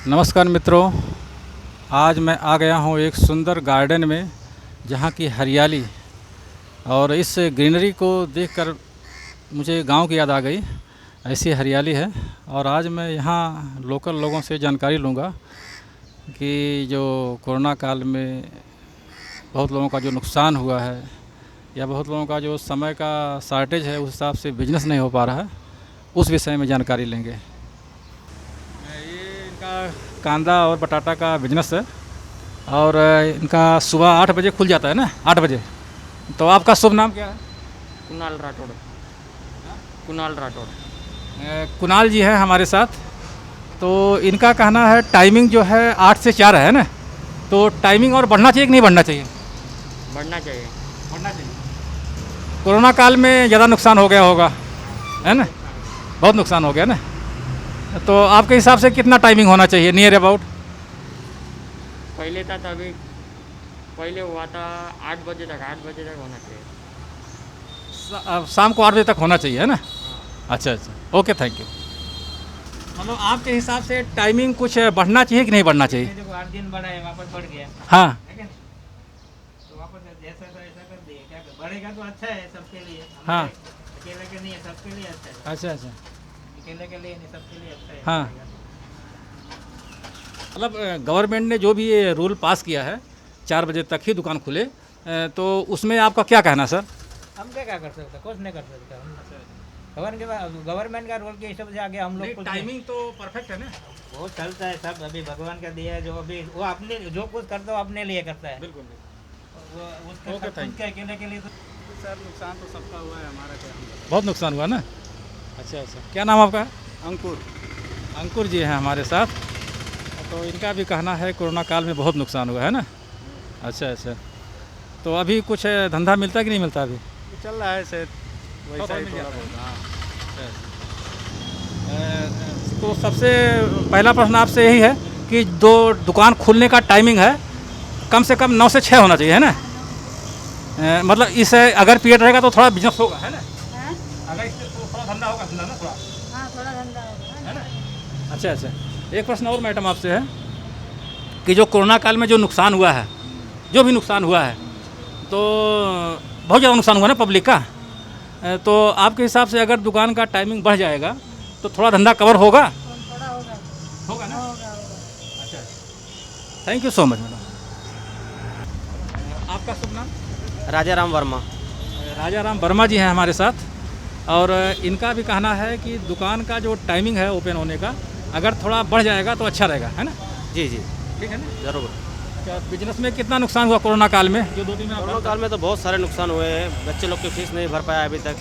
नमस्कार मित्रों, आज मैं आ गया हूँ एक सुंदर गार्डन में जहाँ की हरियाली और इस ग्रीनरी को देखकर मुझे गांव की याद आ गई। ऐसी हरियाली है और आज मैं यहाँ लोकल लोगों से जानकारी लूँगा कि जो कोरोना काल में बहुत लोगों का जो नुकसान हुआ है या बहुत लोगों का जो समय का शॉर्टेज है उस हिसाब से बिजनेस नहीं हो पा रहा है, उस विषय में जानकारी लेंगे। ये इनका कांदा और बटाटा का बिजनेस है और इनका सुबह 8 बजे खुल जाता है ना, 8 बजे। तो आपका शुभ नाम क्या है? कुणाल राठौड़। कुणाल राठौड़। कुणाल जी हैं हमारे साथ। तो इनका कहना है टाइमिंग जो है 8 से 4 है ना, तो टाइमिंग और बढ़ना चाहिए कि नहीं बढ़ना चाहिए? बढ़ना चाहिए। बढ़ना चाहिए। कोरोना काल में ज़्यादा नुकसान हो गया होगा, है ना? बहुत नुकसान हो गया ना। तो आपके हिसाब से कितना टाइमिंग होना चाहिए नियर अबाउट? पहले था तभी पहले हुआ था 8 बजे तक, 8 बजे तक होना चाहिए। शाम को 8 बजे तक होना चाहिए, है ना? अच्छा अच्छा, ओके, थैंक यू। मतलब आपके हिसाब से टाइमिंग कुछ बढ़ना चाहिए कि नहीं बढ़ना चाहिए? देखो 8 दिन बढ़ा है, वापस बढ़ गया हाँ है क्या नहीं? तो वापस जैसा था ऐसा कर दिए, क्या बढ़ेगा तो अच्छा है सबके लिए। हाँ। अकेले के नहीं है, सबके लिए अच्छा है। अच्छा अच्छा, अकेले के लिए नहीं, सबके लिए अच्छा है। हाँ। मतलब गवर्नमेंट ने जो भी ये रूल पास किया है 4 बजे तक ही दुकान खुले, तो उसमें आपका क्या कहना सर? हम क्या कर सकते, कुछ नहीं कर सकते हम। गवर्नमेंट का रोल के हिसाब से आगे हम लोग कुछ नहीं। टाइमिंग तो परफेक्ट है ना? वो चलता है सब, अभी भगवान का दिया है जो अभी वो अपने जो कुछ करता है वो अपने लिए करता है। बिल्कुल। वो उसके ओके, खुद के अकेले के लिए तो सर नुकसान तो सबका हुआ है, हमारा क्या। बहुत नुकसान हुआ ना? अच्छा अच्छा, क्या नाम आपका? अंकुर। अंकुर जी हैं हमारे साथ। तो इनका भी कहना है कोरोना काल में बहुत नुकसान हुआ है ना? अच्छा अच्छा, तो अभी कुछ धंधा मिलता है कि नहीं मिलता अभी? चल रहा है सर, वैसा ही मिल थोड़ा जाता है। बहुत। हाँ। तो सबसे पहला प्रश्न आपसे यही है कि दो दुकान खुलने का टाइमिंग है कम से कम 9 से 6 होना चाहिए, है ना? मतलब इस अगर पीरियड रहेगा तो थोड़ा बिजनेस होगा, है ना? हाँ? अगर इससे थोड़ा धंधा होगा, धंधा ना थोड़ा, हाँ, थोड़ा धंधा होगा। है ना? अच्छा अच्छा, एक प्रश्न और मैडम आपसे है कि जो कोरोना काल में जो नुकसान हुआ है, जो भी नुकसान हुआ है, तो बहुत ज़्यादा नुकसान हुआ ना पब्लिक का, तो आपके हिसाब से अगर दुकान का टाइमिंग बढ़ जाएगा तो थोड़ा धंधा कवर होगा? थोड़ा होगा। होगा ना? होगा। अच्छा, thank you so much madam. आपका शुभ नाम? राजा राम वर्मा। राजा राम वर्मा जी हैं हमारे साथ और इनका भी कहना है कि दुकान का जो टाइमिंग है ओपन होने का अगर थोड़ा बढ़ जाएगा तो अच्छा रहेगा, है ना? जी जी, ठीक है ना? ज़रूर। क्या बिजनेस में कितना नुकसान हुआ कोरोना काल में जो 2 दिन में कोरोना काल में तो बहुत सारे नुकसान हुए हैं। बच्चे लोग की फीस नहीं भर पाया अभी तक।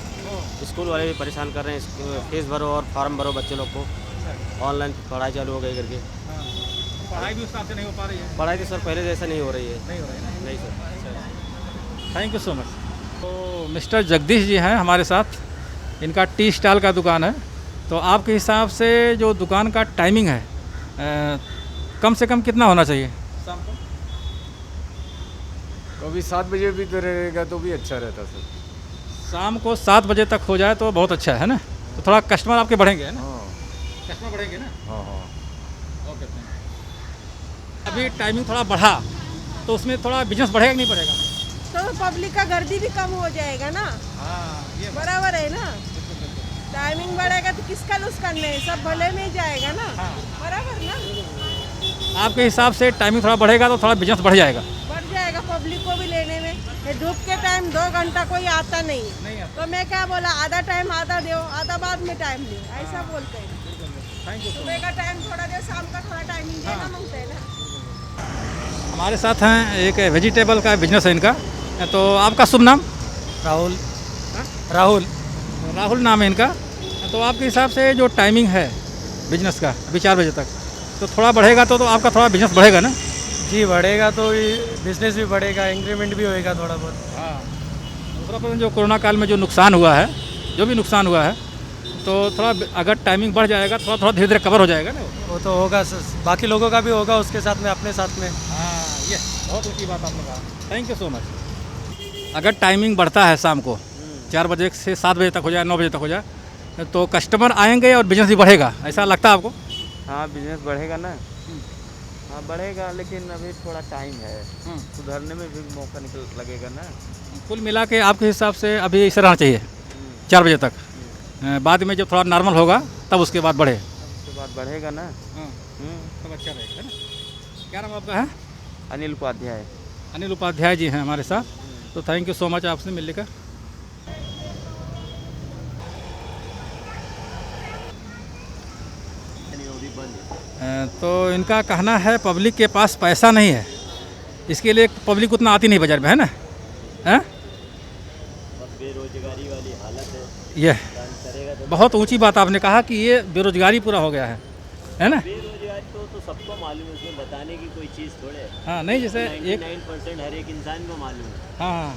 स्कूल वाले भी परेशान कर रहे हैं, फीस भरो और फॉर्म भरो बच्चे लोग को। ऑनलाइन पढ़ाई चालू हो गई करके। पढ़ाई भी उस हिसाब से नहीं हो पा रही है? पढ़ाई तो सर पहले जैसा नहीं हो रही है। नहीं हो रही है ना? नहीं sir. Thank you so much. तो मिस्टर जगदीश जी हैं हमारे साथ, इनका टी स्टॉल का दुकान है। तो आपके हिसाब से जो दुकान का टाइमिंग है कम से कम कितना होना चाहिए शाम को? कभी 7 बजे भी तो रहेगा तो भी अच्छा रहता सर। शाम को 7 बजे तक हो जाए तो बहुत अच्छा है ना? तो थोड़ा कस्टमर आपके बढ़ेंगे, है ना? हाँ कस्टमर बढ़ेंगे ना? हाँ हाँ। Okay, thank you. अभी टाइमिंग थोड़ा बढ़ा तो उसमें थोड़ा बिजनेस बढ़ेगा कि नहीं बढ़ेगा? तो पब्लिक का गर्दी भी कम हो जाएगा ना, हाँ, ये बराबर है ना? टाइमिंग बढ़ेगा तो किसका नुकसान नहीं, सब भले में ही जाएगा ना, हाँ। बराबर ना? आपके हिसाब से टाइमिंग थोड़ा बढ़ेगा तो थोड़ा बिजनेस बढ़ जाएगा? बढ़ जाएगा पब्लिक को भी लेने में। ये धूप के टाइम 2 घंटा कोई आता नहीं है, नहीं आता। तो मैं क्या बोला, आधा टाइम आधा दो, आधा बाद में टाइम दो, ऐसा बोलते हैं। Thank you. सुबह का टाइम थोड़ा दे, शाम का थोड़ा टाइमिंग देना मांगते हैं ना। हमारे साथ हैं एक वेजिटेबल का बिजनेस है इनका। तो आपका शुभ नाम? राहुल। राहुल। राहुल नाम है इनका। तो आपके हिसाब से जो टाइमिंग है बिजनेस का अभी 4 बजे तक, तो थोड़ा बढ़ेगा तो आपका थोड़ा बिजनेस बढ़ेगा ना? जी बढ़ेगा तो बिजनेस भी बढ़ेगा, इंक्रीमेंट भी होएगा थोड़ा बहुत। हाँ। दूसरा प्रश्न, जो कोरोना काल में जो नुकसान हुआ है, जो भी नुकसान हुआ है, तो थोड़ा अगर टाइमिंग बढ़ जाएगा थोड़ा थोड़ा धीरे धीरे कवर हो जाएगा ना? वो तो होगा, बाकी लोगों का भी होगा उसके साथ में, अपने साथ में। हाँ, ये बहुत ऊँची बात आपने कहा। Thank you so much. अगर टाइमिंग बढ़ता है शाम को 4 बजे से 7 बजे तक हो जाए, 9 बजे तक हो जाए, तो कस्टमर आएंगे और बिजनेस भी बढ़ेगा, ऐसा लगता है आपको? हाँ, बिजनेस बढ़ेगा ना। हाँ बढ़ेगा, लेकिन अभी थोड़ा टाइम है, सुधरने में भी मौका लगेगा ना। कुल मिला के आपके हिसाब से अभी इसे रहना चाहिए 4 बजे तक, बाद में जब थोड़ा नॉर्मल होगा तब उसके बाद बढ़े। उसके बाद बढ़ेगा ना। तब अच्छा रहेगा, है ना। क्या नाम आपका है? अनिल उपाध्याय। अनिल उपाध्याय जी हैं हमारे साथ, तो थैंक यू सो मच आपसे मिलने का। तो इनका कहना है पब्लिक के पास पैसा नहीं है, इसके लिए पब्लिक उतना आती नहीं बाजार में, है ना। हैं? बेरोजगारी वाली हालत है, ये बहुत ऊंची बात आपने कहा कि ये बेरोजगारी पूरा हो गया है ना। बेरोजगारी तो सबको मालूम है, उसमें बताने की कोई चीज़ थोड़े है। हाँ नहीं, जैसे एक 99% हर एक इंसान को मालूम है, हाँ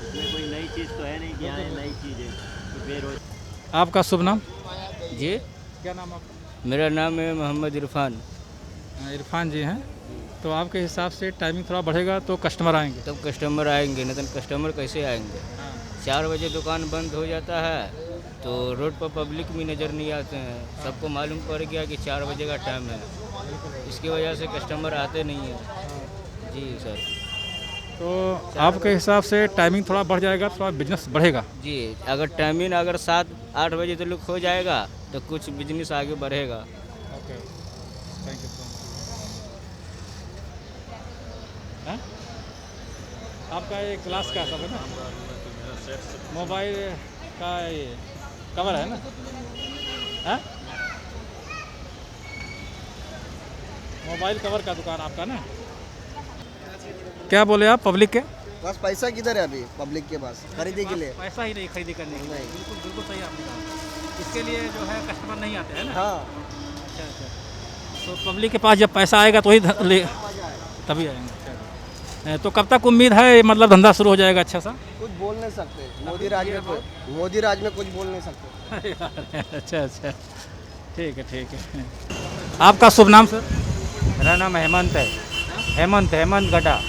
इसमें कोई नई चीज़ तो है नहीं कि हाँ नई चीज़ है। तो बेरोजगार। आपका शुभ नाम? जी, क्या नाम आपका? मेरा नाम है मोहम्मद इरफान। इरफान जी हैं। तो आपके हिसाब से टाइमिंग थोड़ा बढ़ेगा तो कस्टमर आएंगे? तब कस्टमर आएंगे, नहीं तो कस्टमर कैसे आएंगे। 4 बजे दुकान बंद हो जाता है तो रोड पर पब्लिक भी नज़र नहीं आते हैं, सबको मालूम पड़ गया कि 4 बजे का टाइम है, इसकी वजह से कस्टमर आते नहीं हैं। जी सर। तो आपके हिसाब से टाइमिंग थोड़ा बढ़ जाएगा, थोड़ा बिजनेस बढ़ेगा? जी, अगर टाइमिंग अगर 7-8 बजे तक हो जाएगा तो कुछ बिजनेस आगे बढ़ेगा। Okay, thank you so much. आपका ये क्लास का सब है ना, मोबाइल का ये कवर है ना। है? मोबाइल कवर का दुकान आपका ना। क्या बोले आप पब्लिक के? बस पैसा किधर है अभी पब्लिक के पास खरीदने के लिए? पैसा ही नहीं खरीदी करने के लिए। बिल्कुल बिल्कुल सही आपने कहा। इसके लिए जो है कस्टमर नहीं आते हैं ना। हाँ, अच्छा अच्छा। तो पब्लिक के पास जब पैसा आएगा तो ही तभी आएंगे। अच्छा। तो कब तक उम्मीद है मतलब धंधा शुरू हो जाएगा अच्छा सा? कुछ बोल नहीं सकते, मोदी राज में कुछ बोल नहीं सकते। अच्छा अच्छा, ठीक है ठीक है। आपका शुभ नाम सर? मेरा नाम हेमंत है। हेमंत गड्ढा।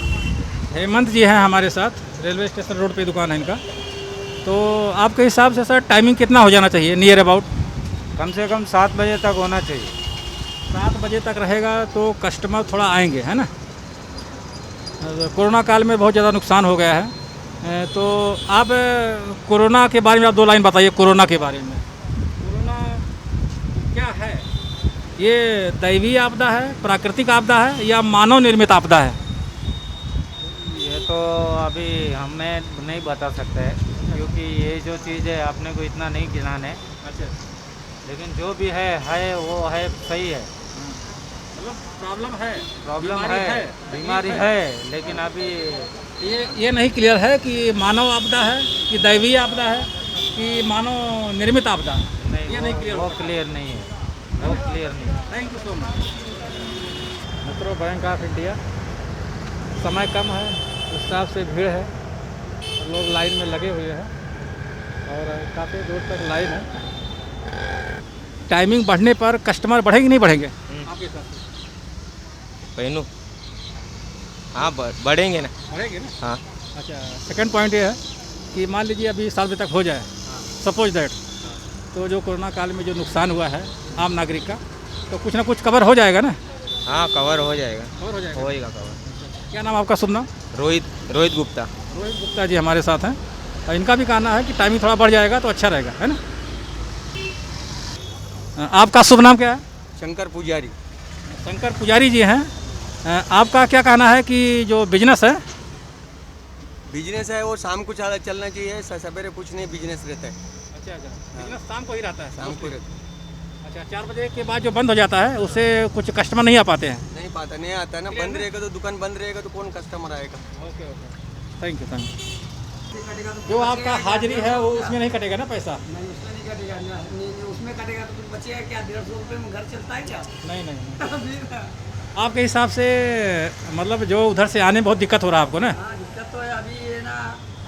हेमंत जी हैं हमारे साथ, रेलवे स्टेशन रोड पे दुकान है इनका। तो आपके हिसाब से सर टाइमिंग कितना हो जाना चाहिए नियर अबाउट? कम से कम 7 बजे तक होना चाहिए। 7 बजे तक रहेगा तो कस्टमर थोड़ा आएंगे, है ना। कोरोना काल में बहुत ज़्यादा नुकसान हो गया है, तो आप कोरोना के बारे में आप 2 लाइन बताइए। कोरोना के बारे में, कोरोना क्या है? ये दैवीय आपदा है, प्राकृतिक आपदा है या मानव निर्मित आपदा है? ये तो अभी हमें नहीं बता सकते हैं, क्योंकि ये जो चीज़ है अपने को इतना नहीं गिनाना है। अच्छा, लेकिन जो भी है वो है, सही है। मतलब प्रॉब्लम है, प्रॉब्लम बीमारी है, बीमारी है, लेकिन अभी ये नहीं क्लियर है कि मानव आपदा है कि दैवीय आपदा है कि मानव निर्मित आपदा है। ये नहीं क्लियर, वो क्लियर नहीं है, वो क्लियर नहीं है। Thank you so much. मित्रों, बैंक ऑफ इंडिया, समय कम है, उस हिसाब से भीड़ है, लोग लाइन में लगे हुए हैं और काफ़ी दूर तक लाइन है। टाइमिंग बढ़ने पर कस्टमर बढ़ेंगे नहीं बढ़ेंगे आपके हिसाब से? पहनू हाँ बढ़ेंगे ना। बढ़ेंगे ना। हाँ। अच्छा, सेकंड पॉइंट ये है कि मान लीजिए अभी 7 बजे तक हो जाए, सपोज दैट, तो जो कोरोना काल में जो नुकसान हुआ है आम नागरिक का, तो कुछ ना कुछ कवर हो जाएगा ना। हाँ, कवर हो जाएगा, कवर हो जाएगा। होएगा कवर। क्या नाम आपका? शुभ नाम? रोहित गुप्ता। रोहित गुप्ता जी हमारे साथ हैं और इनका भी कहना है कि टाइमिंग थोड़ा बढ़ जाएगा तो अच्छा रहेगा, है ना। आपका शुभ नाम क्या है? शंकर पुजारी। शंकर पुजारी जी हैं। आपका क्या कहना है कि जो बिजनेस है? बिजनेस है वो शाम को चलना चाहिए, सवेरे कुछ नहीं बिजनेस रहता है। अच्छा अच्छा, बिजनेस शाम को ही रहता है? शाम को रहता है। अच्छा, 4 बजे के बाद जो बंद हो जाता है उससे कुछ कस्टमर नहीं आ पाते हैं? नहीं आता ना, बंद रहेगा तो दुकान बंद रहेगा तो कौन कस्टमर आएगा। Okay okay, thank you. जो आपका हाजिरी है वो उसमें नहीं कटेगा ना पैसा? नहीं, उसमें नहीं कटेगा, उसमें कटेगा तो कुछ बचेगा क्या? 150 रुपये में घर चलता है क्या? नहीं नहीं। आपके हिसाब से मतलब जो उधर से आने में बहुत दिक्कत हो रहा है आपको ना? हाँ, दिक्कत तो है। अभी ये ना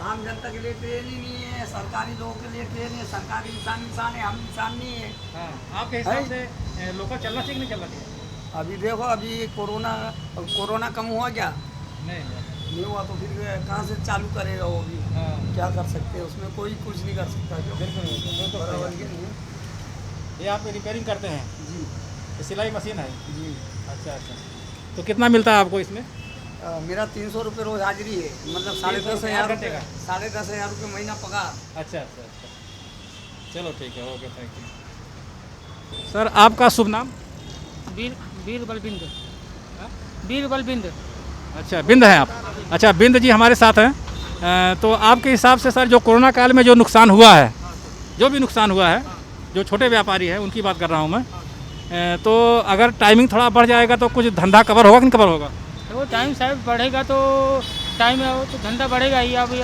आम जनता के लिए ट्रेन ही नहीं है, सरकारी लोगों के लिए ट्रेन है। सरकारी इंसान है, हम इंसान नहीं है। हाँ, आपके हिसाब से लोकल चलना चाहिए कि नहीं चलना चाहिए? अभी देखो, अभी कोरोना कम हुआ क्या? नहीं हुआ तो फिर कहाँ से चालू करेगा वो भी? हाँ, क्या कर सकते हैं उसमें? कोई कुछ नहीं कर सकता। बिल्कुल बराबर के नहीं है। ये आप रिपेयरिंग करते हैं? जी ये सिलाई मशीन है? जी। अच्छा अच्छा, तो कितना मिलता है आपको इसमें? मेरा 300 रुपये रोज हाजिरी है, मतलब 10,500 घंटे का? 10,500 रुपये महीना पगार। अच्छा अच्छा अच्छा, चलो ठीक है, ओके, थैंक यू। सर आपका शुभ नाम? बीर बलबिंद। बीर बलबिंद। अच्छा, बिंद हैं आप? अच्छा, बिंद जी हमारे साथ हैं। तो आपके हिसाब से सर जो कोरोना काल में जो नुकसान हुआ है, जो भी नुकसान हुआ है, जो छोटे व्यापारी हैं उनकी बात कर रहा हूँ मैं, तो अगर टाइमिंग थोड़ा बढ़ जाएगा तो कुछ धंधा कवर होगा कि नहीं कवर होगा? वो टाइम साहब बढ़ेगा तो टाइम है वो तो धंधा बढ़ेगा ही। अभी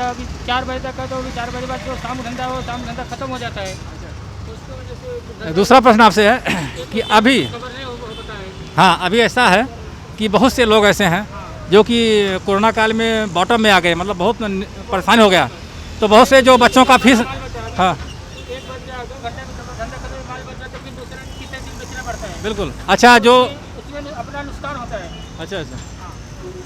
4 बजे तक का, तो अभी 4 बजे बाद जो शाम धंधा हो, शाम धंधा खत्म हो जाता है। तो उसकी वजह से दूसरा प्रश्न आपसे है कि अभी, खबर नहीं हो पाता है। हाँ, अभी ऐसा है कि बहुत से लोग ऐसे हैं जो कि कोरोना काल में बॉटम में आ गए, मतलब बहुत परेशान हो गया, तो बहुत से जो बच्चों का फीस, हाँ एक बच्चा 2 घंटे में धंधा खत्म, माल बचा तो फिर दूसरे तीसरे दिन बेचना पड़ता है। बिल्कुल। अच्छा, जो उसमें अपना नुकसान होता है। अच्छा अच्छा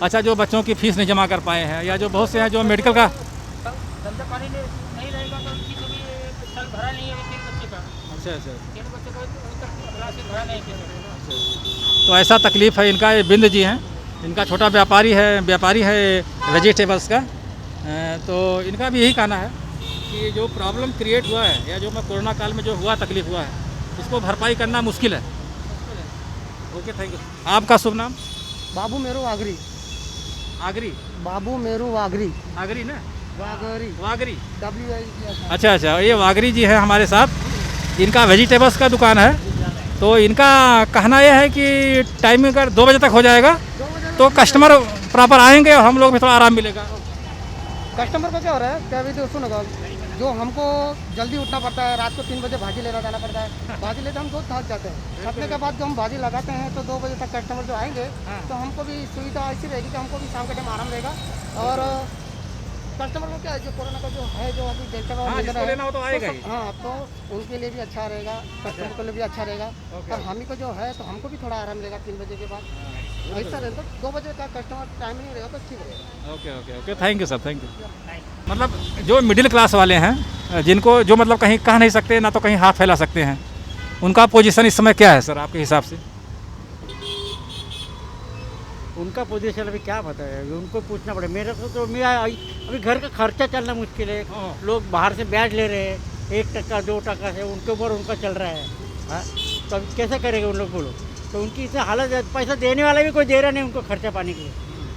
अच्छा, जो बच्चों की फीस नहीं जमा कर पाए हैं, या जो बहुत से हैं जो मेडिकल का, धंधा पानी नहीं रहेगा तो उनकी भी साल भरा नहीं है 3 बच्चे का। अच्छा अच्छा, 3 बच्चे का अभी तक राशि भरा नहीं किया। तो ऐसा तकलीफ़ है इनका। ये बिंद जी हैं, इनका छोटा व्यापारी है वेजिटेबल्स का। तो इनका भी यही कहना है कि जो प्रॉब्लम क्रिएट हुआ है, या जो मैं कोरोना काल में जो हुआ तकलीफ हुआ है, उसको भरपाई करना मुश्किल है। Okay, thank you. आपका शुभ नाम? बाबू मेरू वागरी। आगरी? बाबू मेरू वागरी। आगरी ना? वागरी। वागरी। WI। अच्छा अच्छा, ये वागरी जी है हमारे साथ। इनका वेजिटेबल्स का दुकान है। तो इनका कहना यह है कि टाइमिंग अगर 2 बजे तक हो जाएगा तो कस्टमर प्रॉपर आएंगे और हम लोग भी थोड़ा आराम मिलेगा। कस्टमर को क्या हो रहा है, क्या अभी तो सुनो, जो हमको जल्दी उठना पड़ता है, रात को 3 बजे भाजी लेना जाना पड़ता है। भाजी लेते हम 2 थक जाते हैं। थकने के बाद जो हम भाजी लगाते हैं तो 2 बजे तक कस्टमर जो आएंगे, तो हमको भी सुविधा ऐसी रहेगी कि हमको भी शाम के टाइम आराम रहेगा। और कस्टमर को क्या है, जो कोरोना का जो है, जो अभी डेल्टा का हाँ, जिसको लेना हो तो आएगा ही। हाँ, तो उनके लिए भी अच्छा रहेगा, कस्टमर के लिए भी अच्छा रहेगा। और हम ही को जो है तो हमको भी थोड़ा आराम रहेगा 3 बजे के बाद। ऐसा रहेगा, 2 बजे का कस्टमर टाइम नहीं रहेगा तो ठीक रहेगा। Okay okay okay, thank you sir, thank you. मतलब जो मिडिल क्लास वाले हैं, जिनको जो मतलब कहीं कह नहीं सकते ना तो कहीं हाथ फैला सकते हैं, उनका पोजीशन इस समय क्या है सर आपके हिसाब से? उनका पोजीशन अभी क्या बताया, उनको पूछना पड़ेगा। मेरे को तो मैं अभी घर का खर्चा चलना मुश्किल है। लोग बाहर से ब्याज ले रहे हैं 1 टका 2 टका से, उनके ऊपर उनका चल रहा है। हाँ, तो अभी कैसे करेंगे उन लोग, बोलो? तो उनकी इसे हालत है, पैसा देने वाला भी कोई दे रहा नहीं उनको खर्चा पानी के लिए।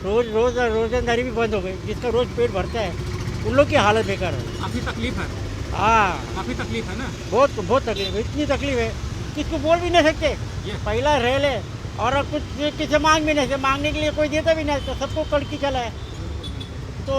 रोज़गारी भी बंद हो गई, जिसका रोज़ पेट भरता है उन लोग की हालत बेकार है। काफ़ी तकलीफ है। हाँ, काफ़ी तकलीफ है ना? बहुत तकलीफ है। इतनी तकलीफ है किसको बोल भी नहीं सकते। पहला रह ले और कुछ किसी मांग भी नहीं सकते, मांगने के लिए कोई देता भी नहीं, तो सबको कड़की चला है। तो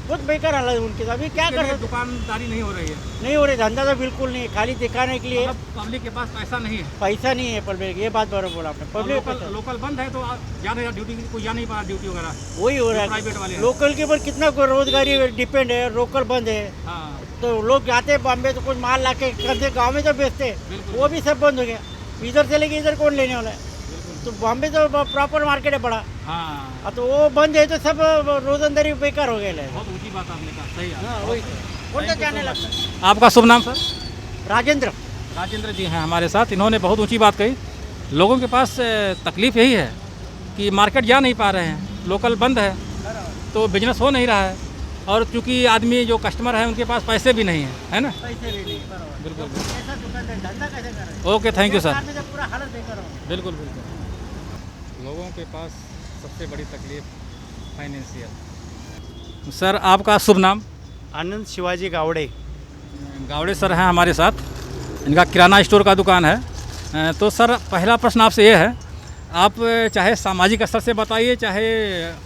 बहुत बेकार हालत है उनकी। अभी क्या कर सकते, दुकानदारी नहीं हो रही है, नहीं हो रही, धंधा तो बिल्कुल नहीं, खाली दिखाने के लिए। पब्लिक के पास पैसा नहीं है। पैसा नहीं है पब्लिक, ये बात बराबर बोला आपने। पब्लिक लोकल बंद है तो जाने ड्यूटी, कोई जा नहीं पा रहा ड्यूटी वगैरह, वही हो रहा है। प्राइवेट वाले हैं। लोकल के ऊपर कितना रोजगारी डिपेंड है, लोकल बंद है। हाँ, तो लोग जाते हैं बॉम्बे तो कुछ माल ला के करते, गाँव में तो बेचते, वो भी सब बंद हो गया। इधर से लेके इधर कौन लेने वाला है? तो बॉम्बे तो प्रॉपर मार्केट है बड़ा। हाँ, तो वो बंद है तो सब रोजंदारी बेकार हो गया है। बहुत ऊंची बात आपने कहा, सही है। हाँ, वही कौन सा जाने लगता है। आपका शुभ नाम सर? राजेंद्र। राजेंद्र जी हैं हमारे साथ। इन्होंने बहुत ऊंची बात कही। लोगों के पास तकलीफ़ यही है कि मार्केट जा नहीं पा रहे हैं, लोकल बंद है तो बिजनेस हो नहीं रहा है, और चूँकि आदमी जो कस्टमर है उनके पास पैसे भी नहीं है ना? पैसे भी नहीं, बराबर। बिल्कुल। ऐसा दुकानदार धंधा कैसे कर रहे हैं? Okay, thank you sir. सरकार में तो पूरा हालत बेकार हो। बिल्कुल बिल्कुल। लोगों के पास सबसे बड़ी तकलीफ फाइनेंशियल। सर आपका शुभ नाम? आनंद शिवाजी गावड़े। गावड़े सर हैं हमारे साथ। इनका किराना स्टोर का दुकान है। तो सर पहला प्रश्न आपसे ये है, आप चाहे सामाजिक स्तर से बताइए, चाहे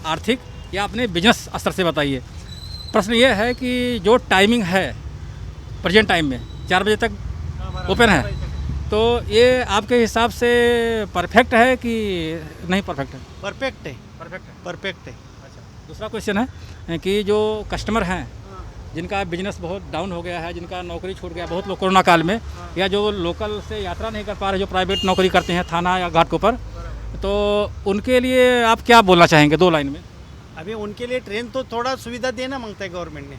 आर्थिक या अपने बिजनेस स्तर से बताइए। प्रश्न ये है कि जो टाइमिंग है प्रेजेंट टाइम में 4 बजे तक ओपन है, तो ये आपके हिसाब से परफेक्ट है कि नहीं परफेक्ट है? परफेक्ट है, परफेक्ट है। परफेक्ट है। अच्छा, दूसरा क्वेश्चन है कि जो कस्टमर हैं जिनका बिजनेस बहुत डाउन हो गया है, जिनका नौकरी छूट गया, बहुत लोग कोरोना काल में, या जो लोकल से यात्रा नहीं कर पा रहे, जो प्राइवेट नौकरी करते हैं थाना या घाट के ऊपर, तो उनके लिए आप क्या बोलना चाहेंगे 2 लाइन में? अभी उनके लिए ट्रेन तो थोड़ा सुविधा देना मांगता है गवर्नमेंट ने,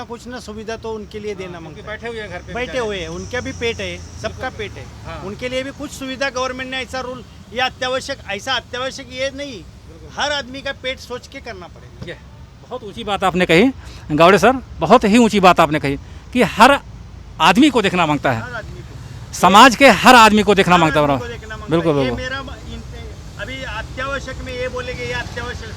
कुछ ना सुविधा तो उनके लिए देना मांगता है। बैठे हुए हैं घर पे, बैठे हुए हैं, उनका भी पेट है, सबका पेट है। हाँ। उनके लिए भी कुछ सुविधा गवर्नमेंट ने ऐसा रूल, ये अत्यावश्यक, ऐसा अत्यावश्यक ये नहीं, हर आदमी का पेट सोच के करना पड़ेगा। ये बहुत ऊंची बात आपने कही गावड़े सर, बहुत ही ऊंची बात आपने कही कि हर आदमी को देखना मांगता हर है, आदमी को, समाज के हर आदमी को देखना हर मांगता आदमी है। को देखना मांगता बिल्कुल है। ये बिल्कुल मेरा अभी अत्यावश्यक में ये बोलेंगे, ये अत्यावश्यक,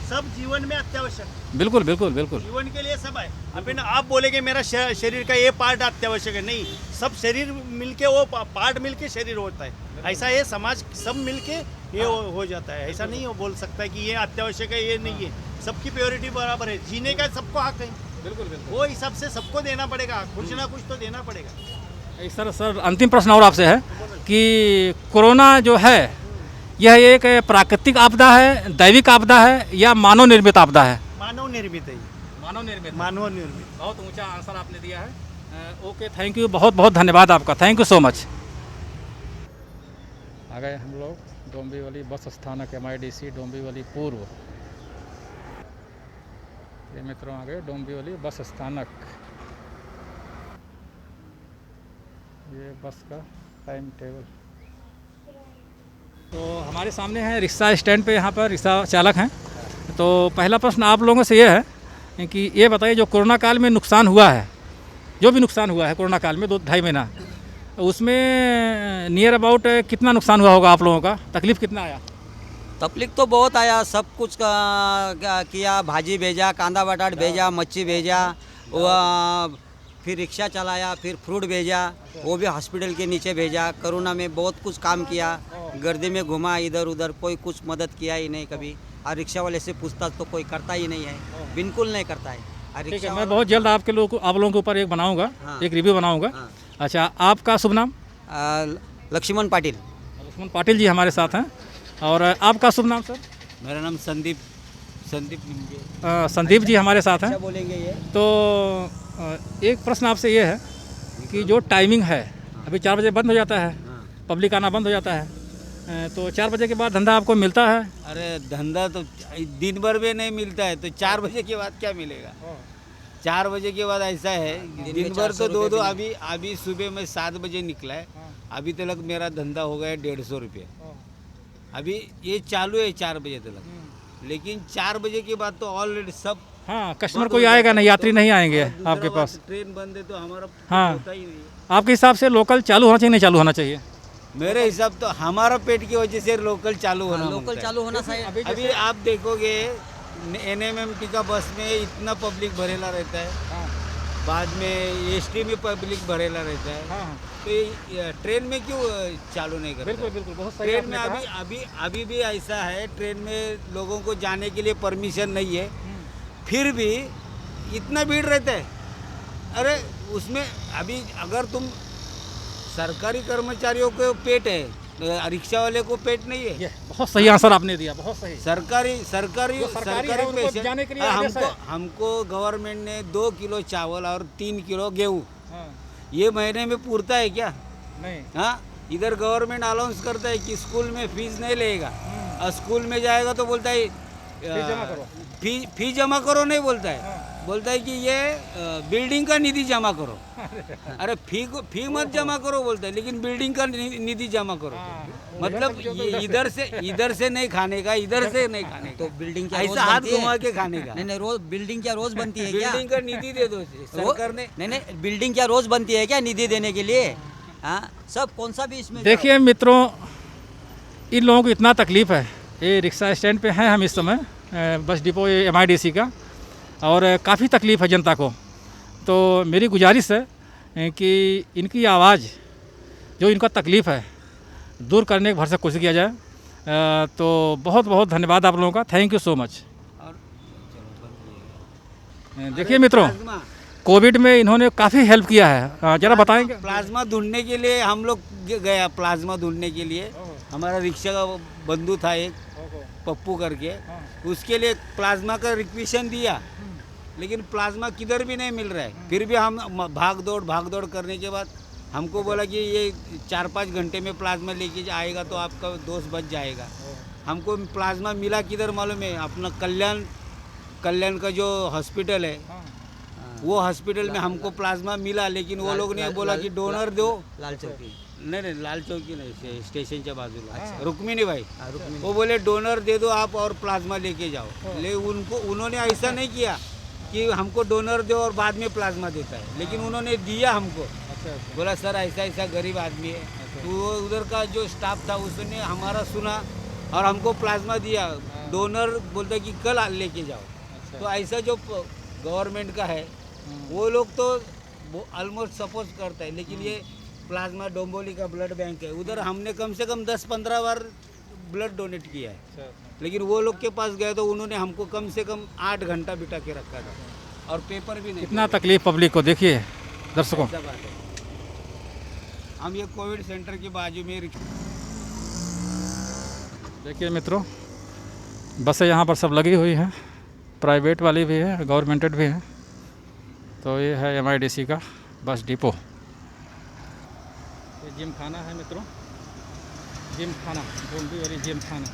सब जीवन में अत्यावश्यक, बिल्कुल बिल्कुल बिल्कुल जीवन के लिए सब है। अभी ना आप बोलेंगे मेरा शरीर का ये पार्ट अत्यावश्यक है, नहीं, सब शरीर मिलके वो पार्ट मिलके शरीर होता है। ऐसा ये समाज सब मिलके ये हो जाता है। ऐसा नहीं हो बोल सकता है कि ये अत्यावश्यक है, ये नहीं है। सबकी प्रायोरिटी बराबर है, जीने का सबको हक है। बिल्कुल बिल्कुल। वो हिसाब से सबको देना पड़ेगा, कुछ ना कुछ तो देना पड़ेगा। सर अंतिम प्रश्न और आपसे है कि कोरोना जो है यह एक प्राकृतिक आपदा है, दैविक आपदा है या मानव निर्मित आपदा है? मानव निर्मित है, मानव निर्मित। मानव निर्मित। बहुत ऊंचा आंसर आपने दिया है। ओके, थैंक यू, बहुत बहुत धन्यवाद आपका, थैंक यू सो मच। आ गए हम लोग डोंबिवली बस स्थानक, MIDC डोंबिवली पूर्व। ये मित्रों आ गए डोंबिवली बस स्थानक। ये बस का टाइम टेबल। तो हमारे सामने है रिक्शा स्टैंड पे, यहाँ पर रिक्शा चालक हैं। तो पहला प्रश्न आप लोगों से ये है कि ये बताइए, जो कोरोना काल में नुकसान हुआ है, जो भी नुकसान हुआ है कोरोना काल में 2-2.5 महीना, उसमें नियर अबाउट कितना नुकसान हुआ होगा आप लोगों का? तकलीफ़ कितना आया? तकलीफ तो बहुत आया, सब कुछ किया, भाजी भेजा, कांदा बटाट भेजा, मच्छी भेजा, फिर रिक्शा चलाया, फिर फ्रूट भेजा, वो भी हॉस्पिटल के नीचे भेजा। कोरोना में बहुत कुछ काम किया, गर्दी में घुमा इधर उधर, कोई कुछ मदद किया ही नहीं कभी। और रिक्शा वाले से पूछताछ तो कोई करता ही नहीं है, बिल्कुल नहीं करता है। ठीक है, मैं बहुत जल्द आप लोगों के ऊपर एक बनाऊंगा, हाँ। एक रिव्यू बनाऊंगा। हाँ। अच्छा, आपका शुभ नाम? लक्ष्मण पाटिल। लक्ष्मण पाटिल जी हमारे साथ हैं। और आपका शुभ नाम सर? मेरा नाम संदीप निंगे। संदीप जी हमारे साथ हैं। अच्छा बोलेंगे ये। तो एक प्रश्न आपसे ये है कि जो टाइमिंग है, अभी 4 बजे बंद हो जाता है, पब्लिक आना बंद हो जाता है, तो 4 बजे के बाद धंधा आपको मिलता है? अरे धंधा तो दिन भर में नहीं मिलता है, तो 4 बजे के बाद क्या मिलेगा? 4 बजे के बाद ऐसा है, दिन भर तो 2-2, अभी सुबह में 7 बजे निकला है, अभी तक मेरा धंधा हो गया 150 रुपये। अभी ये चालू है 4 बजे तक, लेकिन 4 बजे के बाद तो ऑलरेडी सब, हाँ, कस्टमर कोई आएगा नहीं, यात्री नहीं आएंगे आपके पास। ट्रेन बंद है तो हमारा हाँ। होता ही नहीं। आपके हिसाब से लोकल चालू होना चाहिए, नहीं चालू होना चाहिए? मेरे हिसाब तो हमारा पेट की वजह से लोकल चालू होना लोकल मांगता है। चालू होना चाहिए। अभी आप देखोगे NMMT का बस में इतना पब्लिक भरेला रहता है, बाद में ST में पब्लिक भरेला रहता है, तो ये ट्रेन में क्यों चालू नहीं करता? बिल्कुल बिल्कुल, बहुत सही ट्रेन में आपने कहा। अभी भी ऐसा है, ट्रेन में लोगों को जाने के लिए परमिशन नहीं है, फिर भी इतना भीड़ रहता है। अरे उसमें अभी अगर तुम सरकारी कर्मचारियों को पेट है, रिक्शा वाले को पेट नहीं है। ये बहुत सही आंसर आपने दिया, बहुत सही। सरकारी है, उनको जाने के लिए आदेश है। हमको गवर्नमेंट ने 2 किलो चावल और 3 किलो गेहूँ ये महीने में पूरता है क्या? नहीं। हाँ, इधर गवर्नमेंट अनाउंस करता है कि स्कूल में फीस नहीं लेगा, और स्कूल में जाएगा तो बोलता है फी जमा करो, नहीं बोलता है, बोलता है कि ये बिल्डिंग का निधि जमा करो। अरे फी मत जमा करो बोलता है, लेकिन बिल्डिंग का निधि जमा करो। मतलब ये इधर से नहीं खाने का, इधर से नहीं खाने का, तो बिल्डिंग क्या ऐसा हाथ घुमा के खाने का। नहीं, रोज बिल्डिंग क्या रोज बनती है क्या? बिल्डिंग का निधि दे दो सरकार ने। नहीं, बिल्डिंग क्या रोज बनती है क्या निधि देने के लिए? हाँ, सब कौन सा भी इसमें। देखिए मित्रों, इन लोगों को इतना तकलीफ़ है। ये रिक्शा स्टैंड पे हैं हम इस समय, बस डिपो MIDC का, और काफ़ी तकलीफ़ है जनता को। तो मेरी गुजारिश है कि इनकी आवाज़, जो इनका तकलीफ़ है, दूर करने की भरसक कोशिश किया जाए। तो बहुत बहुत धन्यवाद आप लोगों का, थैंक यू सो मच। देखिए मित्रों, कोविड में इन्होंने काफ़ी हेल्प किया है, ज़रा बताएंगे? प्लाज्मा ढूंढने के लिए हम लोग गया, प्लाज्मा ढूंढने के लिए। हमारा रिक्शा का बंधु था एक, पप्पू करके, उसके लिए प्लाज्मा का रिक्वेशन दिया, लेकिन प्लाज्मा किधर भी नहीं मिल रहा है। फिर भी हम भाग दौड़ करने के बाद हमको बोला कि ये 4-5 घंटे में प्लाज्मा लेके आएगा तो आपका दोस्त बच जाएगा। हमको प्लाज्मा मिला किधर मालूम है? अपना कल्याण कल्याण का जो हॉस्पिटल है वो हॉस्पिटल में हमको प्लाज्मा मिला, लेकिन वो लोग ने बोला कि डोनर दो। लाल चौकी नहीं लाल चौकी नहीं, स्टेशनच्या बाजूला रुक्मिणी भाई, वो बोले डोनर दे दो आप और प्लाज्मा लेके जाओ। लेकिन उन्होंने ऐसा नहीं किया कि हमको डोनर दो और बाद में प्लाज्मा देता है, लेकिन उन्होंने दिया हमको। बोला सर ऐसा ऐसा गरीब आदमी है, तो वो उधर का जो स्टाफ था उसने हमारा सुना और हमको प्लाज्मा दिया। डोनर बोलता कि कल लेके जाओ। तो ऐसा जो गवर्नमेंट का है वो लोग तो ऑलमोस्ट सपोर्ट करता है, लेकिन ये प्लाज्मा डोंबोली का ब्लड बैंक है, उधर हमने कम से कम 10-15 बार ब्लड डोनेट किया है, लेकिन वो लोग के पास गए तो उन्होंने हमको कम से कम 8 घंटा बिठा के रखा था और पेपर भी नहीं। कितना तकलीफ पब्लिक को, देखिए दर्शकों। ऐसा बात है। हम ये कोविड सेंटर के बाजू में देखिए मित्रों, बसें यहाँ पर सब लगी हुई हैं, प्राइवेट वाली भी है, गवर्नमेंटेड भी है। तो ये है MIDC का बस डिपो। ये जिम खाना है मित्रों, जिम खाना, डोंबिवली जिम खाना।